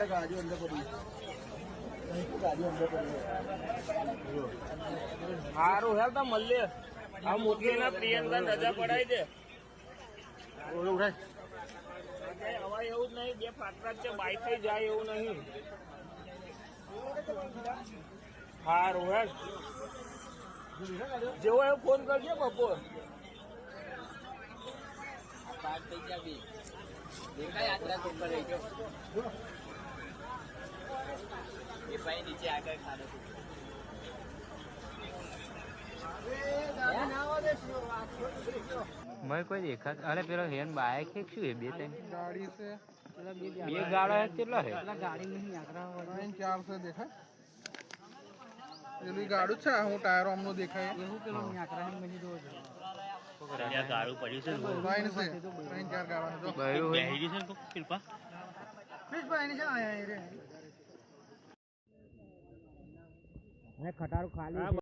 गाड़ी अंदर पड़ी गाड़ी अंदर पड़ी સારું હેલ તો મળીએ આ મોટી ના પ્રિયંકા રજા પડાવી દે उठाए હવે એવું જ નહીં બે ફાટરા છે બાઈક થઈ જાય એવું નહીં સારું હેલ જેવો એવો ફોન કરજો બપોર નીચે આગળ ખાધો मैं कोई देखा अरे पेलो हेन बाइक है क्यों है बेटे गाड़ी से ये गाड़ा है कितना है गाड़ी नहीं आगरा 4 से देखा ये गाड़ू छा हूं टायर हमनो देखा है એવું પેલો આકરા હે મની દો ત્યાં ગાડું પડ્યું છે लाइन से 3-4 गाड़ा है जो બેહી છે તો કૃપા प्लीज भाई ने आया रे ખટારું ખાલી